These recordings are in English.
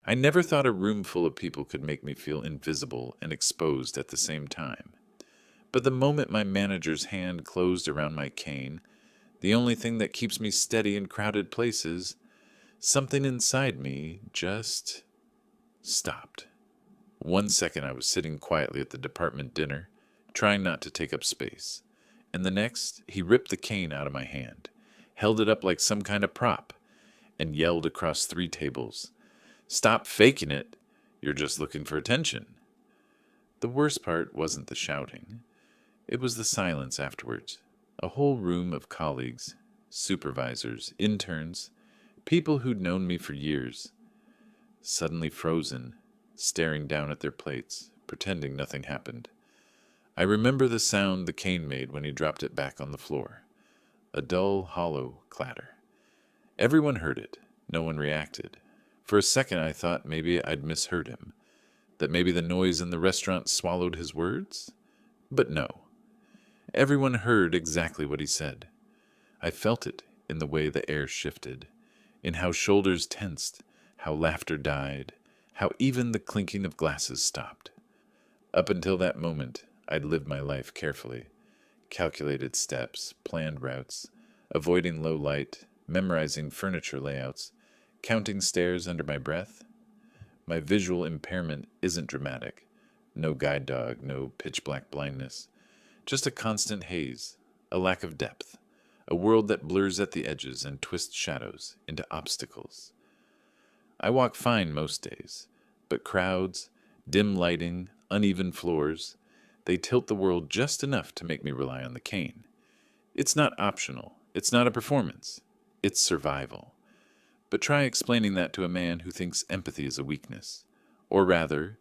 I never thought a room full of people could make me feel invisible and exposed at the same time. But the moment my manager's hand closed around my cane, the only thing that keeps me steady in crowded places, something inside me just stopped. 1 second I was sitting quietly at the department dinner, trying not to take up space, and the next he ripped the cane out of my hand, held it up like some kind of prop, and yelled across 3 tables, "Stop faking it! You're just looking for attention." The worst part wasn't the shouting. It was the silence afterwards. A whole room of colleagues, supervisors, interns, people who'd known me for years, suddenly frozen, staring down at their plates, pretending nothing happened. I remember the sound the cane made when he dropped it back on the floor. A dull, hollow clatter. Everyone heard it. No one reacted. For a second I thought maybe I'd misheard him, that maybe the noise in the restaurant swallowed his words. But no. Everyone heard exactly what he said. I felt it in the way the air shifted, in how shoulders tensed, how laughter died, how even the clinking of glasses stopped. Up until that moment, I'd lived my life carefully. Calculated steps, planned routes, avoiding low light, memorizing furniture layouts, counting stairs under my breath. My visual impairment isn't dramatic. No guide dog, no pitch black blindness. Just a constant haze, a lack of depth, a world that blurs at the edges and twists shadows into obstacles. I walk fine most days, but crowds, dim lighting, uneven floors, they tilt the world just enough to make me rely on the cane. It's not optional. It's not a performance. It's survival. But try explaining that to a man who thinks empathy is a weakness. Or rather,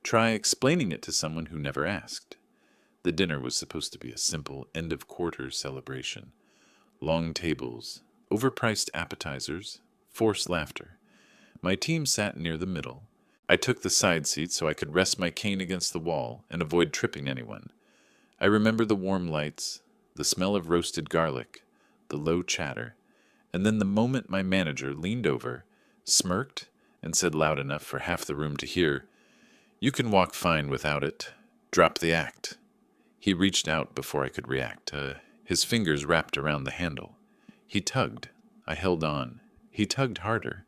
try explaining it to someone who never asked. The dinner was supposed to be a simple end-of-quarter celebration. Long tables, overpriced appetizers, forced laughter. My team sat near the middle. I took the side seat so I could rest my cane against the wall and avoid tripping anyone. I remember the warm lights, the smell of roasted garlic, the low chatter, and then the moment my manager leaned over, smirked, and said loud enough for half the room to hear, "You can walk fine without it. Drop the act." He reached out before I could react, his fingers wrapped around the handle. He tugged. I held on. He tugged harder.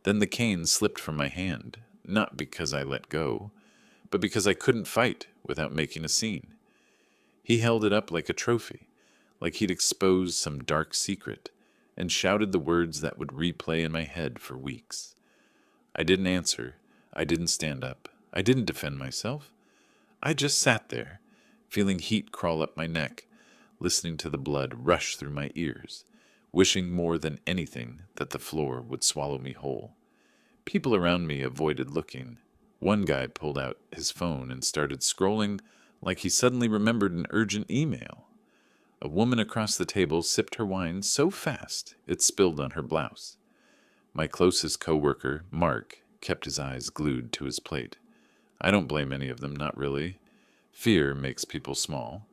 Then the cane slipped from my hand, not because I let go, but because I couldn't fight without making a scene. He held it up like a trophy, like he'd exposed some dark secret, and shouted the words that would replay in my head for weeks. I didn't answer. I didn't stand up. I didn't defend myself. I just sat there, feeling heat crawl up my neck, listening to the blood rush through my ears, wishing more than anything that the floor would swallow me whole. People around me avoided looking. One guy pulled out his phone and started scrolling like he suddenly remembered an urgent email. A woman across the table sipped her wine so fast it spilled on her blouse. My closest coworker, Mark, kept his eyes glued to his plate. I don't blame any of them, not really. Fear makes people small.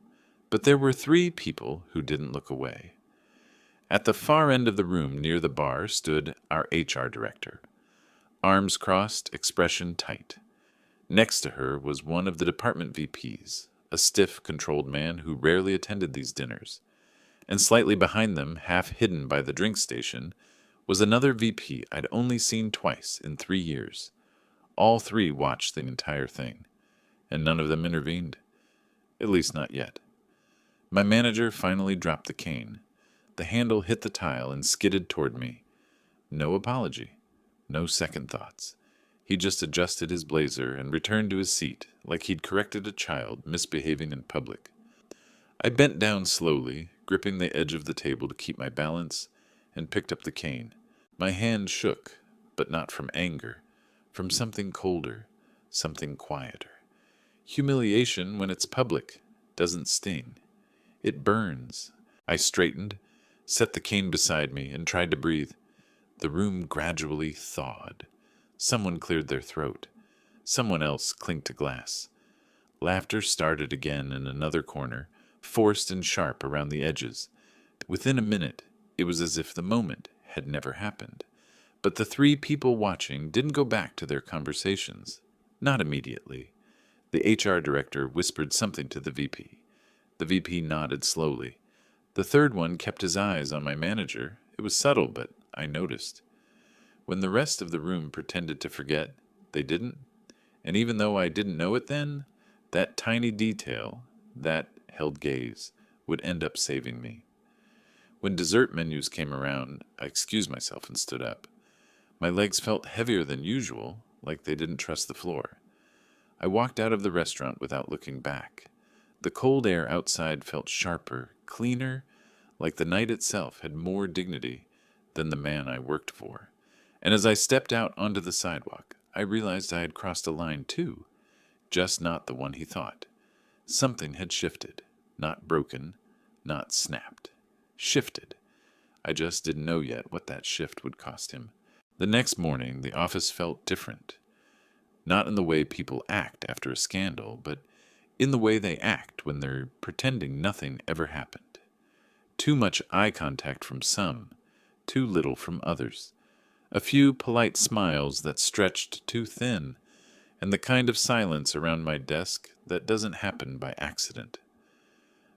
But there were 3 people who didn't look away. At the far end of the room near the bar stood our HR director. Arms crossed, expression tight. Next to her was one of the department VPs, a stiff, controlled man who rarely attended these dinners. And slightly behind them, half hidden by the drink station, was another VP I'd only seen twice in 3 years. All 3 watched the entire thing, and none of them intervened. At least not yet. My manager finally dropped the cane. The handle hit the tile and skidded toward me. No apology. No second thoughts. He just adjusted his blazer and returned to his seat like he'd corrected a child misbehaving in public. I bent down slowly, gripping the edge of the table to keep my balance, and picked up the cane. My hand shook, but not from anger, from something colder, something quieter. Humiliation, when it's public, doesn't sting. It burns. I straightened, set the cane beside me, and tried to breathe. The room gradually thawed. Someone cleared their throat. Someone else clinked a glass. Laughter started again in another corner, forced and sharp around the edges. Within a minute, it was as if the moment had never happened. But the three people watching didn't go back to their conversations. Not immediately. The HR director whispered something to the VP. The VP nodded slowly. The third one kept his eyes on my manager. It was subtle, but I noticed. When the rest of the room pretended to forget, they didn't. And even though I didn't know it then, that tiny detail, that held gaze, would end up saving me. When dessert menus came around, I excused myself and stood up. My legs felt heavier than usual, like they didn't trust the floor. I walked out of the restaurant without looking back. The cold air outside felt sharper, cleaner, like the night itself had more dignity than the man I worked for. And as I stepped out onto the sidewalk, I realized I had crossed a line too, just not the one he thought. Something had shifted, not broken, not snapped. Shifted. I just didn't know yet what that shift would cost him. The next morning, the office felt different. Not in the way people act after a scandal, but in the way they act when they're pretending nothing ever happened. Too much eye contact from some, too little from others. A few polite smiles that stretched too thin, and the kind of silence around my desk that doesn't happen by accident.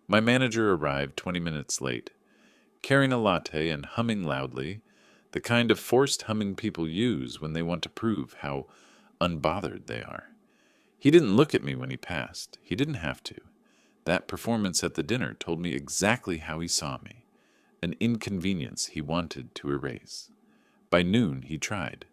My manager arrived 20 minutes late, carrying a latte and humming loudly, the kind of forced humming people use when they want to prove how unbothered they are. He didn't look at me when he passed. He didn't have to. That performance at the dinner told me exactly how he saw me, an inconvenience he wanted to erase. By noon, he tried.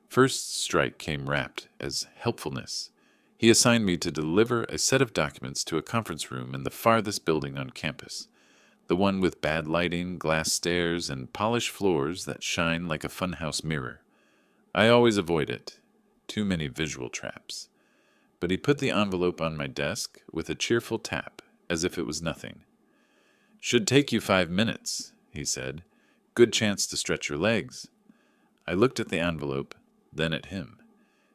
First strike came wrapped as helpfulness. He assigned me to deliver a set of documents to a conference room in the farthest building on campus, the one with bad lighting, glass stairs, and polished floors that shine like a funhouse mirror. I always avoid it. Too many visual traps. But he put the envelope on my desk with a cheerful tap, as if it was nothing. "Should take you 5 minutes," he said. "Good chance to stretch your legs." I looked at the envelope, then at him.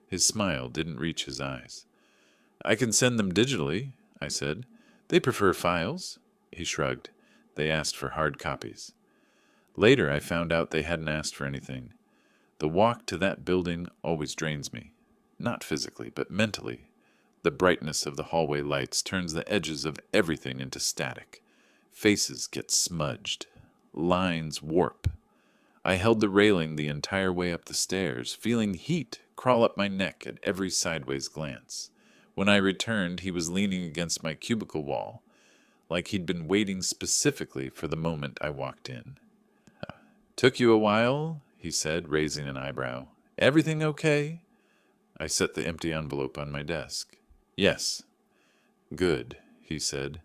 His smile didn't reach his eyes. "I can send them digitally," I said. "They prefer files." He shrugged. They asked for hard copies. Later, I found out they hadn't asked for anything. The walk to that building always drains me. Not physically, but mentally. The brightness of the hallway lights turns the edges of everything into static. Faces get smudged. Lines warp. I held the railing the entire way up the stairs, feeling heat crawl up my neck at every sideways glance. When I returned, he was leaning against my cubicle wall, like he'd been waiting specifically for the moment I walked in. "Took you a while?" he said, raising an eyebrow. "Everything okay?" I set the empty envelope on my desk. "Yes." "Good," he said.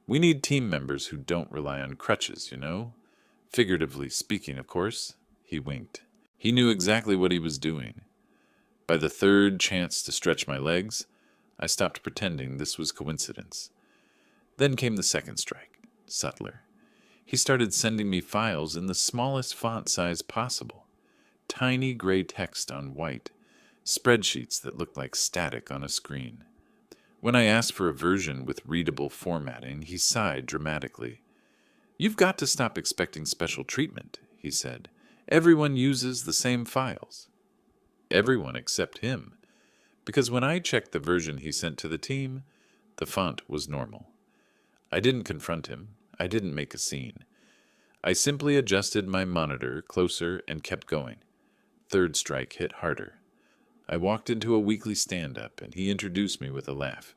"We need team members who don't rely on crutches, you know. Figuratively speaking, of course." He winked. He knew exactly what he was doing. By the third chance to stretch my legs, I stopped pretending this was coincidence. Then came the second strike, subtler. He started sending me files in the smallest font size possible. Tiny gray text on white. Spreadsheets that looked like static on a screen. When I asked for a version with readable formatting, he sighed dramatically. "You've got to stop expecting special treatment," he said. "Everyone uses the same files." Everyone except him. Because when I checked the version he sent to the team, the font was normal. I didn't confront him. I didn't make a scene. I simply adjusted my monitor closer and kept going. Third strike hit harder. I walked into a weekly stand-up, and he introduced me with a laugh.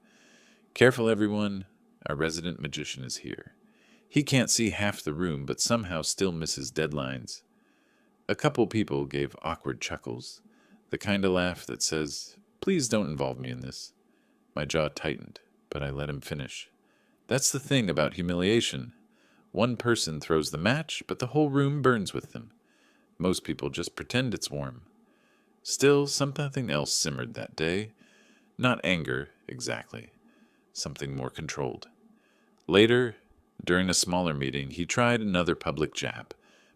"Careful, everyone. Our resident magician is here. He can't see half the room, but somehow still misses deadlines." A couple people gave awkward chuckles, the kind of laugh that says, "Please don't involve me in this." My jaw tightened, but I let him finish. That's the thing about humiliation. One person throws the match, but the whole room burns with them. Most people just pretend it's warm. Still, something else simmered that day. Not anger, exactly. Something more controlled. Later, during a smaller meeting, he tried another public jab,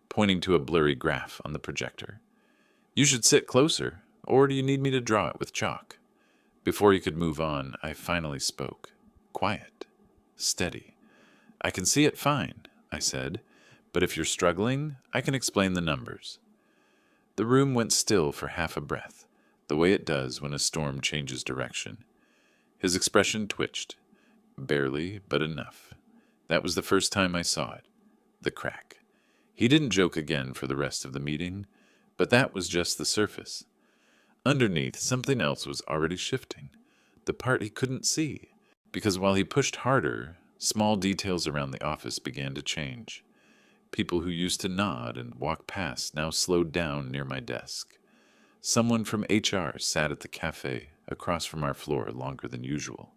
pointing to a blurry graph on the projector. "You should sit closer, or do you need me to draw it with chalk?" Before he could move on, I finally spoke. Quiet. Steady. "I can see it fine," I said, "but if you're struggling, I can explain the numbers." The room went still for half a breath, the way it does when a storm changes direction. His expression twitched. Barely, but enough. That was the first time I saw it. The crack. He didn't joke again for the rest of the meeting, but that was just the surface. Underneath, something else was already shifting, the part he couldn't see, because while he pushed harder, small details around the office began to change. People who used to nod and walk past now slowed down near my desk. Someone from HR sat at the cafe across from our floor longer than usual.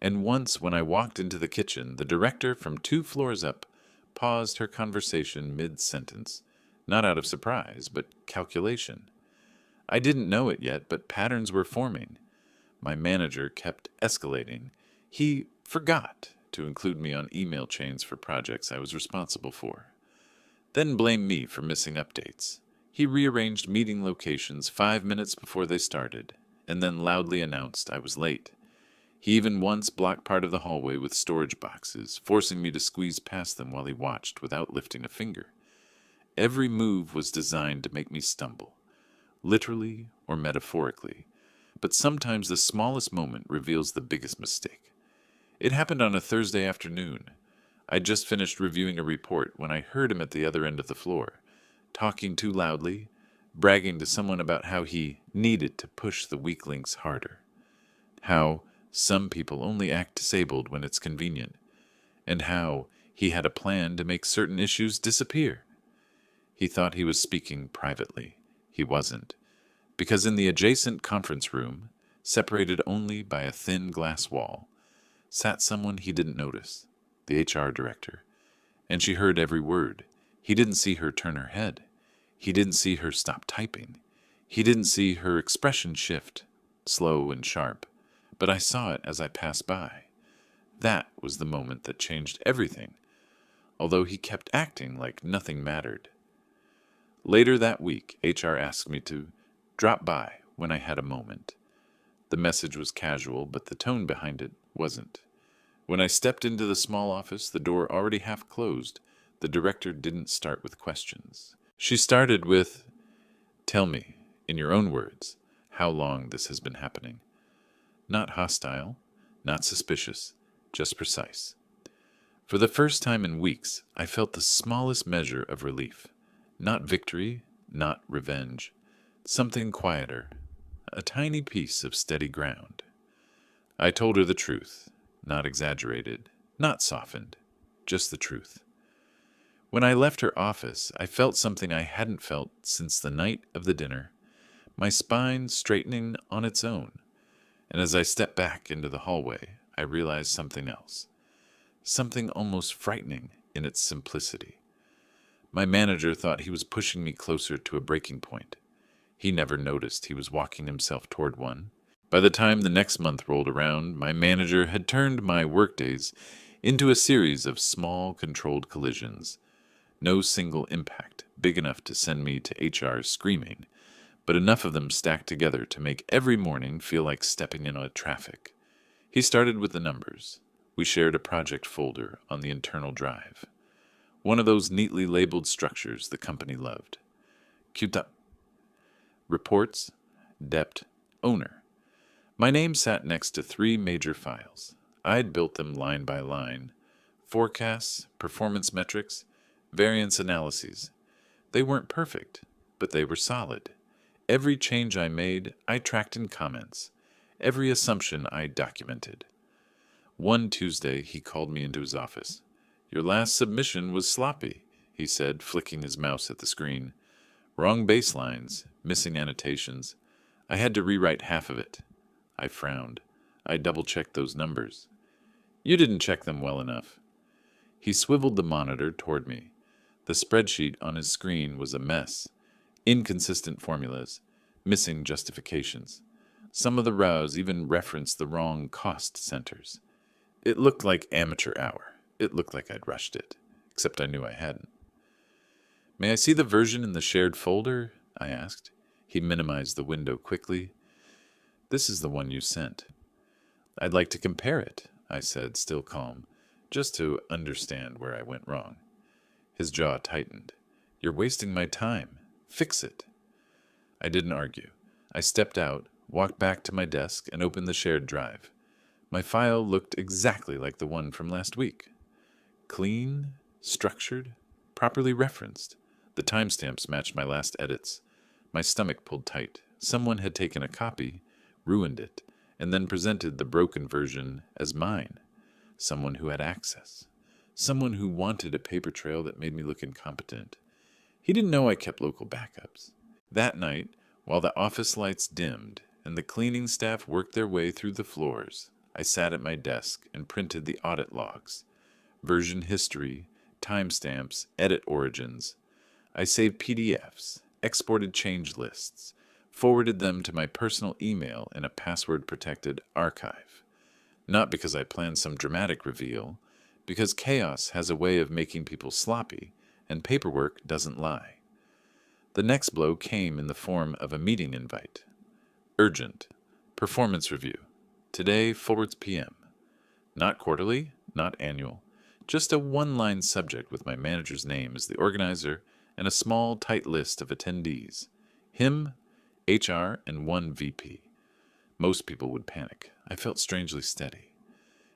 And once, when I walked into the kitchen, the director from 2 floors up paused her conversation mid-sentence, not out of surprise, but calculation. I didn't know it yet, but patterns were forming. My manager kept escalating. He forgot to include me on email chains for projects I was responsible for. Then blamed me for missing updates. He rearranged meeting locations 5 minutes before they started, and then loudly announced I was late. He even once blocked part of the hallway with storage boxes, forcing me to squeeze past them while he watched without lifting a finger. Every move was designed to make me stumble, literally or metaphorically, but sometimes the smallest moment reveals the biggest mistake. It happened on a Thursday afternoon. I'd just finished reviewing a report when I heard him at the other end of the floor, talking too loudly, bragging to someone about how he needed to push the weak links harder. How some people only act disabled when it's convenient, and how he had a plan to make certain issues disappear. He thought he was speaking privately. He wasn't, because in the adjacent conference room, separated only by a thin glass wall, sat someone he didn't notice, the HR director, and she heard every word. He didn't see her turn her head. He didn't see her stop typing. He didn't see her expression shift, slow and sharp, but I saw it as I passed by. That was the moment that changed everything, although he kept acting like nothing mattered. Later that week, HR asked me to drop by when I had a moment. The message was casual, but the tone behind it wasn't. When I stepped into the small office, the door already half closed, the director didn't start with questions. She started with, "Tell me, in your own words, how long this has been happening." Not hostile, not suspicious, just precise. For the first time in weeks, I felt the smallest measure of relief. Not victory, not revenge. Something quieter, a tiny piece of steady ground. I told her the truth, not exaggerated, not softened, just the truth. When I left her office, I felt something I hadn't felt since the night of the dinner, my spine straightening on its own. And as I stepped back into the hallway, I realized something else, something almost frightening in its simplicity. My manager thought he was pushing me closer to a breaking point. He never noticed he was walking himself toward one. By the time the next month rolled around, my manager had turned my workdays into a series of small, controlled collisions. No single impact big enough to send me to HR screaming, but enough of them stacked together to make every morning feel like stepping in on traffic. He started with the numbers. We shared a project folder on the internal drive, one of those neatly labeled structures the company loved. Queued up. Reports, debt, owner. My name sat next to 3 major files. I'd built them line by line. Forecasts, performance metrics, variance analyses. They weren't perfect, but they were solid. Every change I made, I tracked in comments. Every assumption I documented. One Tuesday, he called me into his office. "Your last submission was sloppy," he said, flicking his mouse at the screen. "Wrong baselines, missing annotations. I had to rewrite half of it." I frowned. I double-checked those numbers. "You didn't check them well enough." He swiveled the monitor toward me. The spreadsheet on his screen was a mess. Inconsistent formulas, missing justifications. Some of the rows even referenced the wrong cost centers. It looked like amateur hour. It looked like I'd rushed it, except I knew I hadn't. "May I see the version in the shared folder?" I asked. He minimized the window quickly. "This is the one you sent." "I'd like to compare it," I said, still calm, just to understand where I went wrong. His jaw tightened. "You're wasting my time. Fix it." I didn't argue. I stepped out, walked back to my desk, and opened the shared drive. My file looked exactly like the one from last week. Clean, structured, properly referenced. The timestamps matched my last edits. My stomach pulled tight. Someone had taken a copy, ruined it, and then presented the broken version as mine. Someone who had access. Someone who wanted a paper trail that made me look incompetent. He didn't know I kept local backups. That night, while the office lights dimmed and the cleaning staff worked their way through the floors, I sat at my desk and printed the audit logs. Version history, timestamps, edit origins. I saved PDFs, exported change lists, forwarded them to my personal email in a password-protected archive. Not because I planned some dramatic reveal, because chaos has a way of making people sloppy, and paperwork doesn't lie. The next blow came in the form of a meeting invite. Urgent. Performance review. Today, 4 p.m. Not quarterly, not annual. Just a one-line subject with my manager's name as the organizer and a small, tight list of attendees. Him, HR, and one VP. Most people would panic. I felt strangely steady.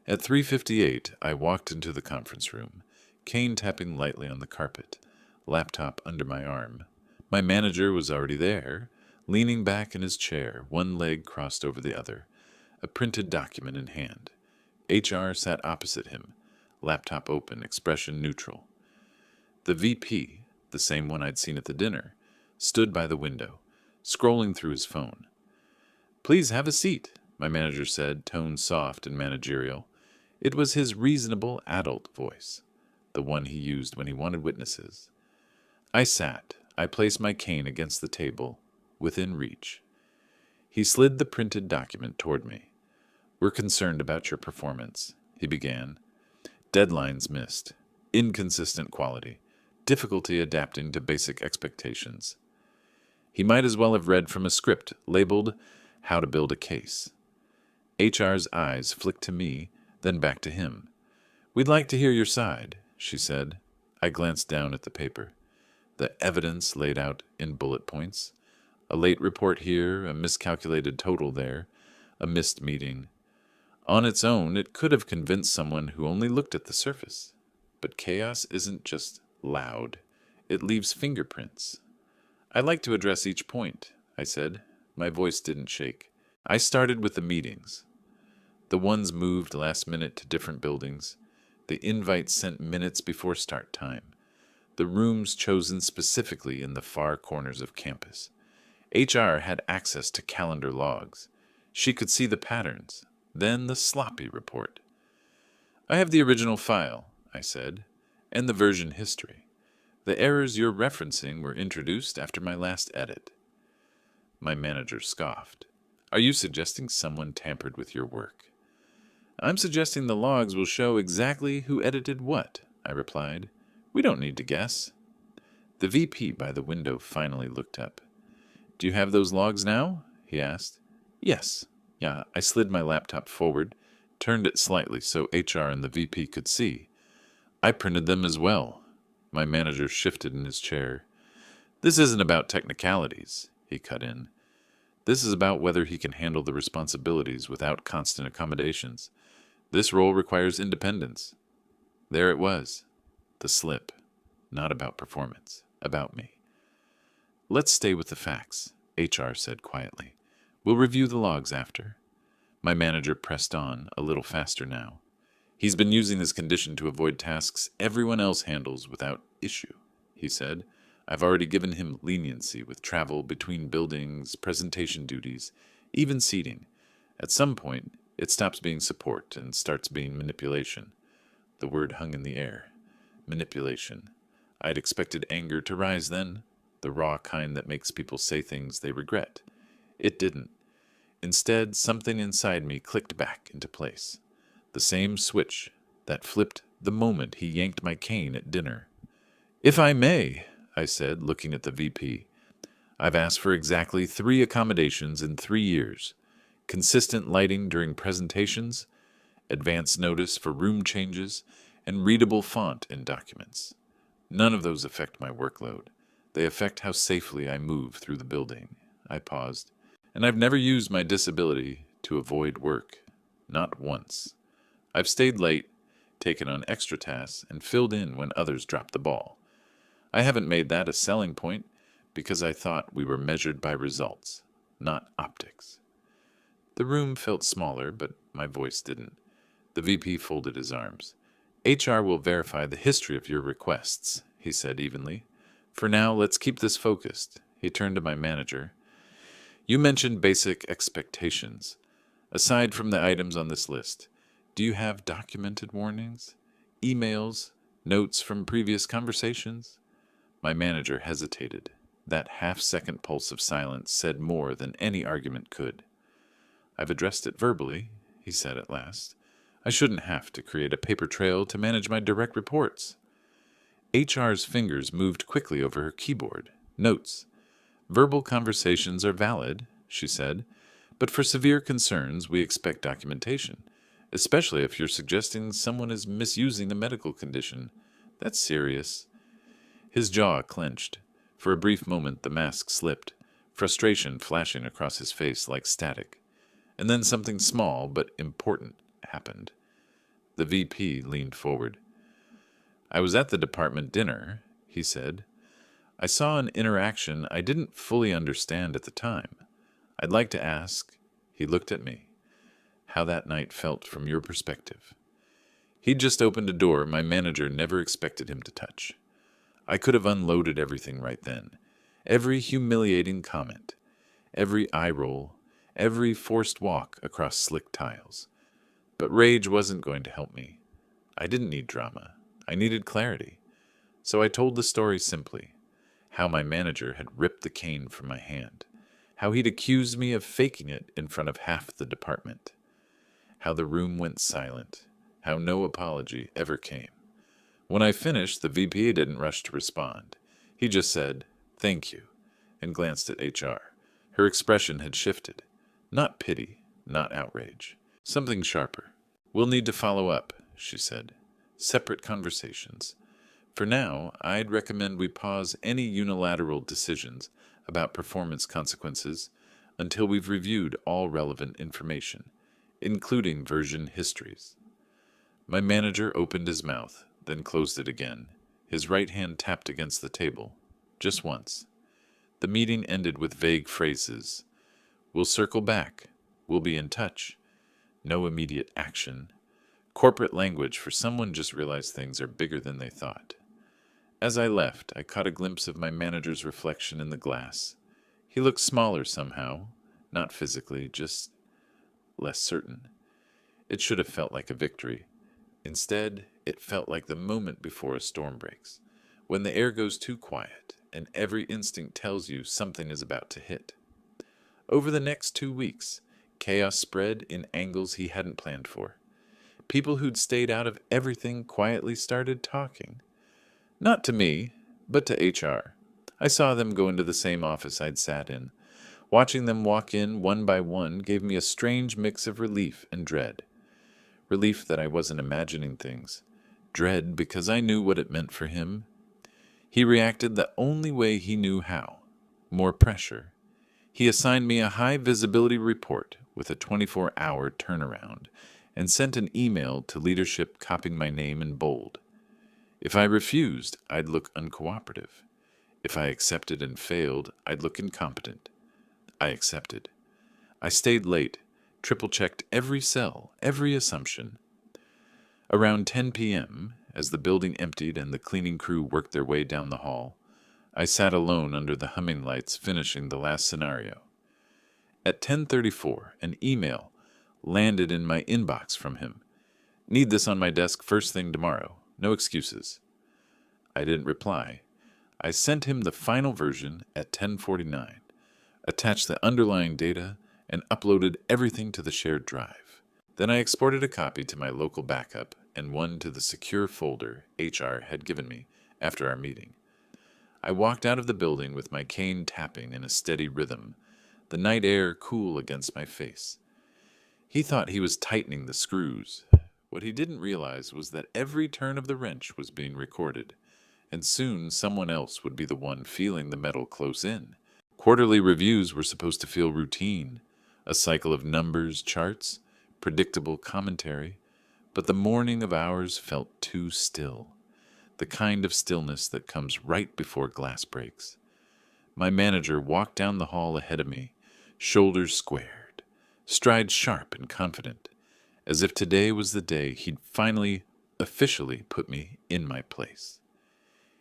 At 3:58, I walked into the conference room, cane tapping lightly on the carpet, laptop under my arm. My manager was already there, leaning back in his chair, one leg crossed over the other, a printed document in hand. HR sat opposite him, laptop open, expression neutral. The VP, the same one I'd seen at the dinner, stood by the window, scrolling through his phone. "Please have a seat," my manager said, tone soft and managerial. It was his reasonable adult voice, the one he used when he wanted witnesses. I sat. I placed my cane against the table, within reach. He slid the printed document toward me. "We're concerned about your performance," he began. "Deadlines missed, inconsistent quality, difficulty adapting to basic expectations." He might as well have read from a script labeled "How to Build a Case." HR's eyes flicked to me, then back to him. "We'd like to hear your side," she said. I glanced down at the paper. The evidence laid out in bullet points. A late report here, a miscalculated total there, a missed meeting. On its own, it could have convinced someone who only looked at the surface. But chaos isn't just loud. It leaves fingerprints. "I'd like to address each point," I said. My voice didn't shake. I started with the meetings. The ones moved last minute to different buildings. The invites sent minutes before start time. The rooms chosen specifically in the far corners of campus. HR had access to calendar logs. She could see the patterns, then the sloppy report. "I have the original file," I said, "and the version history. The errors you're referencing were introduced after my last edit." My manager scoffed. "Are you suggesting someone tampered with your work?" "I'm suggesting the logs will show exactly who edited what," I replied. "We don't need to guess." The VP by the window finally looked up. "Do you have those logs now?" he asked. "Yes." Yeah, I slid my laptop forward, turned it slightly so HR and the VP could see. "I printed them as well." My manager shifted in his chair. "This isn't about technicalities," he cut in. "This is about whether he can handle the responsibilities without constant accommodations. This role requires independence." There it was. The slip. Not about performance. About me. "Let's stay with the facts," HR said quietly. "We'll review the logs after." My manager pressed on, a little faster now. "He's been using this condition to avoid tasks everyone else handles without issue," he said. "I've already given him leniency with travel between buildings, presentation duties, even seating. At some point, it stops being support and starts being manipulation." The word hung in the air. Manipulation. I'd expected anger to rise then, the raw kind that makes people say things they regret. It didn't. Instead, something inside me clicked back into place. The same switch that flipped the moment he yanked my cane at dinner. "If I may," I said, looking at the VP, "I've asked for exactly 3 accommodations in 3 years. Consistent lighting during presentations, advance notice for room changes, and readable font in documents. None of those affect my workload. They affect how safely I move through the building." I paused. And I've never used my disability to avoid work. Not once. I've stayed late, taken on extra tasks, and filled in when others dropped the ball. I haven't made that a selling point because I thought we were measured by results, not optics. The room felt smaller, but my voice didn't. The VP folded his arms. HR will verify the history of your requests, he said evenly. For now, let's keep this focused. He turned to my manager. You mentioned basic expectations. Aside from the items on this list, do you have documented warnings? Emails? Notes from previous conversations? My manager hesitated. That half-second pulse of silence said more than any argument could. I've addressed it verbally, he said at last. I shouldn't have to create a paper trail to manage my direct reports. HR's fingers moved quickly over her keyboard. Notes. Verbal conversations are valid, she said, but for severe concerns we expect documentation, especially if you're suggesting someone is misusing a medical condition. That's serious. His jaw clenched. For a brief moment the mask slipped, frustration flashing across his face like static. And then something small but important happened. The VP leaned forward. I was at the department dinner, he said. I saw an interaction I didn't fully understand at the time. I'd like to ask, he looked at me, how that night felt from your perspective. He'd just opened a door my manager never expected him to touch. I could have unloaded everything right then. Every humiliating comment, every eye roll, every forced walk across slick tiles. But rage wasn't going to help me. I didn't need drama. I needed clarity. So I told the story simply. How my manager had ripped the cane from my hand. How he'd accused me of faking it in front of half the department. How the room went silent. How no apology ever came. When I finished, the VP didn't rush to respond. He just said, "Thank you," and glanced at HR. Her expression had shifted. Not pity, not outrage. Something sharper. We'll need to follow up, she said. Separate conversations. For now, I'd recommend we pause any unilateral decisions about performance consequences until we've reviewed all relevant information, including version histories. My manager opened his mouth, then closed it again. His right hand tapped against the table, just once. The meeting ended with vague phrases. We'll circle back. We'll be in touch. No immediate action. Corporate language for someone just realized things are bigger than they thought. As I left, I caught a glimpse of my manager's reflection in the glass. He looked smaller somehow, not physically, just less certain. It should have felt like a victory. Instead, it felt like the moment before a storm breaks, when the air goes too quiet and every instinct tells you something is about to hit. Over the next 2 weeks, chaos spread in angles he hadn't planned for. People who'd stayed out of everything quietly started talking. Not to me, but to HR. I saw them go into the same office I'd sat in. Watching them walk in one by one gave me a strange mix of relief and dread. Relief that I wasn't imagining things. Dread because I knew what it meant for him. He reacted the only way he knew how. More pressure. He assigned me a high-visibility report with a 24-hour turnaround and sent an email to leadership copying my name in bold. If I refused, I'd look uncooperative. If I accepted and failed, I'd look incompetent. I accepted. I stayed late, triple-checked every cell, every assumption. Around 10 p.m., as the building emptied and the cleaning crew worked their way down the hall, I sat alone under the humming lights finishing the last scenario. At 10:34, an email landed in my inbox from him. Need this on my desk first thing tomorrow. No excuses. I didn't reply. I sent him the final version at 10:49, attached the underlying data, and uploaded everything to the shared drive. Then I exported a copy to my local backup and one to the secure folder HR had given me after our meeting. I walked out of the building with my cane tapping in a steady rhythm, the night air cool against my face. He thought he was tightening the screws. What he didn't realize was that every turn of the wrench was being recorded, and soon someone else would be the one feeling the metal close in, Quarterly reviews were supposed to feel routine, a cycle of numbers, charts, predictable commentary, but the morning of ours felt too still, the kind of stillness that comes right before glass breaks. My manager walked down the hall ahead of me, shoulders squared, stride sharp and confident, as if today was the day he'd finally, officially put me in my place.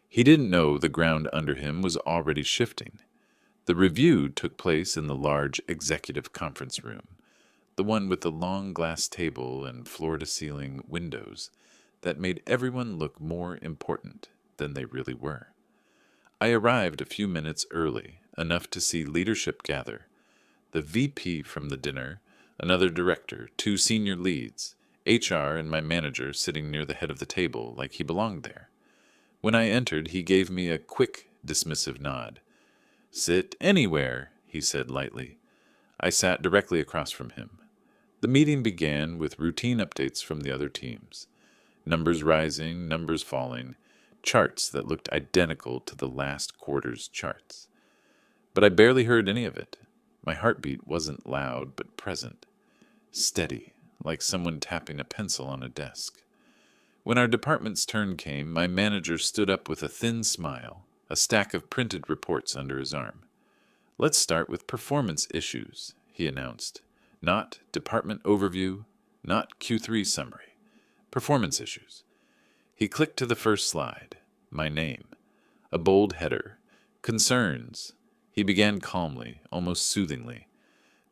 He didn't know the ground under him was already shifting. The review took place in the large executive conference room, the one with the long glass table and floor-to-ceiling windows that made everyone look more important than they really were. I arrived a few minutes early, enough to see leadership gather. The VP from the dinner, another director, two senior leads, HR and my manager sitting near the head of the table like he belonged there. When I entered, he gave me a quick, dismissive nod. "Sit anywhere," he said lightly. I sat directly across from him. The meeting began with routine updates from the other teams. Numbers rising, numbers falling, charts that looked identical to the last quarter's charts. But I barely heard any of it. My heartbeat wasn't loud but present, steady, like someone tapping a pencil on a desk. When our department's turn came, my manager stood up with a thin smile, a stack of printed reports under his arm. "Let's start with performance issues," he announced. "Not department overview, not Q3 summary. Performance issues." He clicked to the first slide, my name, a bold header, "Concerns." He began calmly, almost soothingly.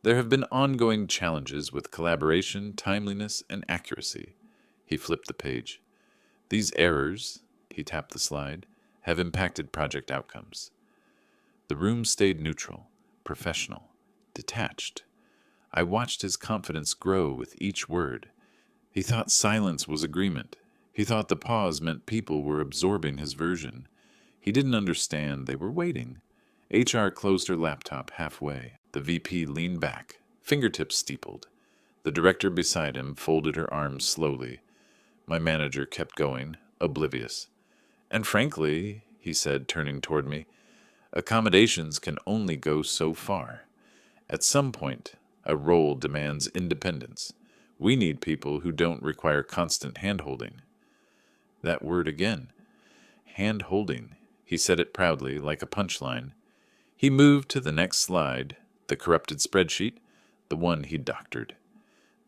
"There have been ongoing challenges with collaboration, timeliness, and accuracy." He flipped the page. "These errors," he tapped the slide, "have impacted project outcomes." The room stayed neutral, professional, detached. I watched his confidence grow with each word. He thought silence was agreement. He thought the pause meant people were absorbing his version. He didn't understand they were waiting. HR closed her laptop halfway. The VP leaned back, fingertips steepled. The director beside him folded her arms slowly. My manager kept going, oblivious. "And frankly," he said, turning toward me, "accommodations can only go so far. At some point, a role demands independence. We need people who don't require constant hand-holding." That word again. Hand-holding. He said it proudly, like a punchline. He moved to the next slide, the corrupted spreadsheet, the one he doctored.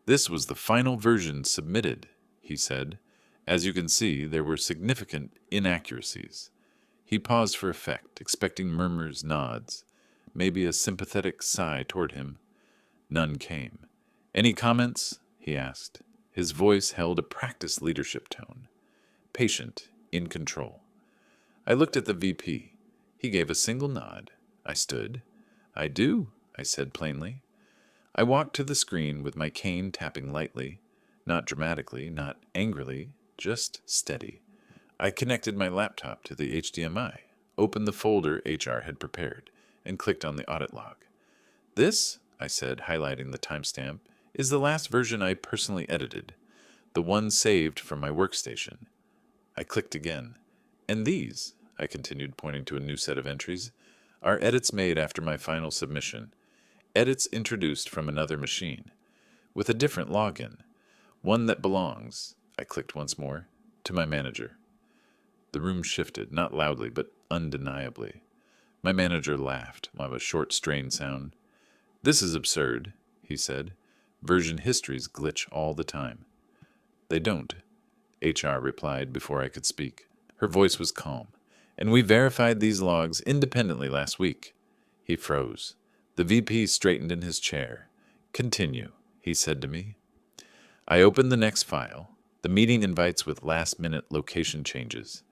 "This was the final version submitted," he said. "As you can see, there were significant inaccuracies." He paused for effect, expecting murmurs, nods, maybe a sympathetic sigh toward him. None came. "Any comments?" he asked. His voice held a practiced leadership tone. Patient, in control. I looked at the VP. He gave a single nod. I stood. "I do," I said plainly. I walked to the screen with my cane tapping lightly, not dramatically, not angrily, just steady. I connected my laptop to the HDMI, opened the folder HR had prepared, and clicked on the audit log. "This," I said, highlighting the timestamp, "is the last version I personally edited, the one saved from my workstation." I clicked again. "And these," I continued, pointing to a new set of entries, "are edits made after my final submission. Edits introduced from another machine, with a different login, one that belongs," I clicked once more, "to my manager." The room shifted, not loudly, but undeniably. My manager laughed, of a short, strained sound. "This is absurd," he said. "Version histories glitch all the time." "They don't," HR replied before I could speak. Her voice was calm. "And we verified these logs independently last week." He froze. The VP straightened in his chair. "Continue," he said to me. I opened the next file, the meeting invites with last-minute location changes.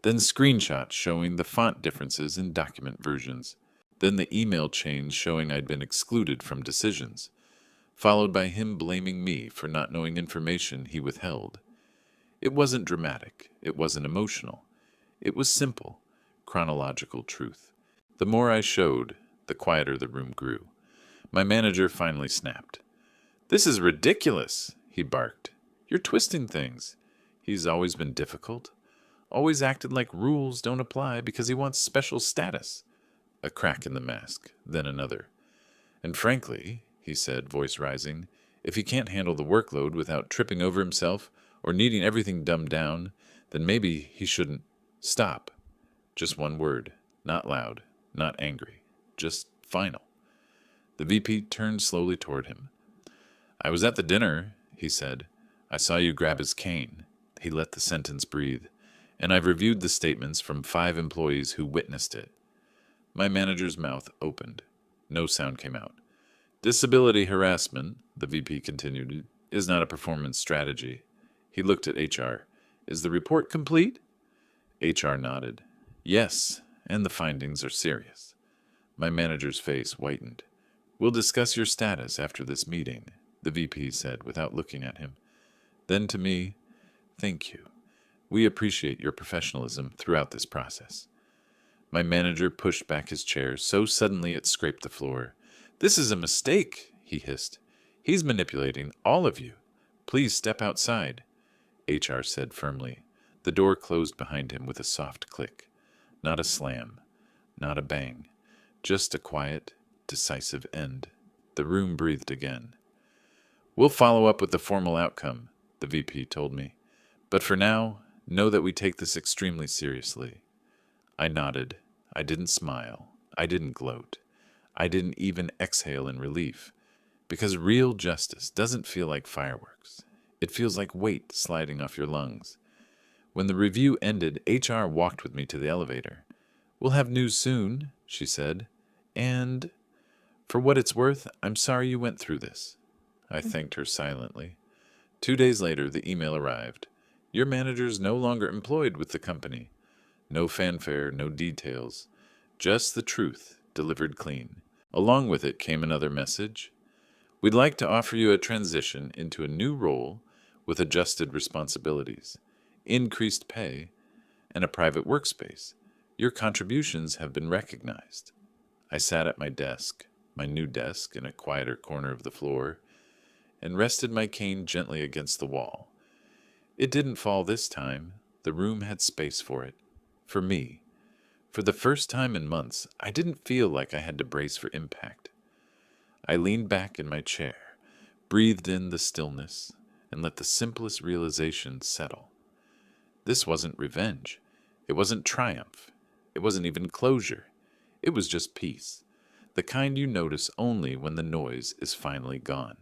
Then screenshots showing the font differences in document versions. Then the email chains showing I'd been excluded from decisions, followed by him blaming me for not knowing information he withheld. It wasn't dramatic. It wasn't emotional. It was simple, chronological truth. The more I showed, the quieter the room grew. My manager finally snapped. "This is ridiculous," he barked. "You're twisting things." He's always been difficult. Always acted like rules don't apply because he wants special status. A crack in the mask, then another. "And frankly," he said, voice rising, "if he can't handle the workload without tripping over himself or needing everything dumbed down, then maybe he shouldn't stop." Just one word, not loud, not angry, just final. The VP turned slowly toward him. "I was at the dinner," he said. "I saw you grab his cane." He let the sentence breathe. "And I've reviewed the statements from 5 employees who witnessed it." My manager's mouth opened. No sound came out. "Disability harassment," the VP continued, "is not a performance strategy." He looked at HR. "Is the report complete?" HR nodded. "Yes, and the findings are serious." My manager's face whitened. "We'll discuss your status after this meeting," the VP said without looking at him. Then to me, "Thank you. We appreciate your professionalism throughout this process." My manager pushed back his chair so suddenly it scraped the floor. "This is a mistake," he hissed. "He's manipulating all of you. Please step outside," HR said firmly. The door closed behind him with a soft click. Not a slam, not a bang, just a quiet, decisive end. The room breathed again. "We'll follow up with the formal outcome," the VP told me. "But for now, know that we take this extremely seriously." I nodded. I didn't smile. I didn't gloat. I didn't even exhale in relief. Because real justice doesn't feel like fireworks. It feels like weight sliding off your lungs. When the review ended, HR walked with me to the elevator. "We'll have news soon," she said. "And for what it's worth, I'm sorry you went through this." I thanked her silently. 2 days later, the email arrived. "Your manager's no longer employed with the company." No fanfare, no details. Just the truth, delivered clean. Along with it came another message. "We'd like to offer you a transition into a new role with adjusted responsibilities, increased pay, and a private workspace. Your contributions have been recognized." I sat at my desk, my new desk in a quieter corner of the floor, and rested my cane gently against the wall. It didn't fall this time. The room had space for it. For me. For the first time in months, I didn't feel like I had to brace for impact. I leaned back in my chair, breathed in the stillness, and let the simplest realization settle. This wasn't revenge. It wasn't triumph. It wasn't even closure. It was just peace. The kind you notice only when the noise is finally gone.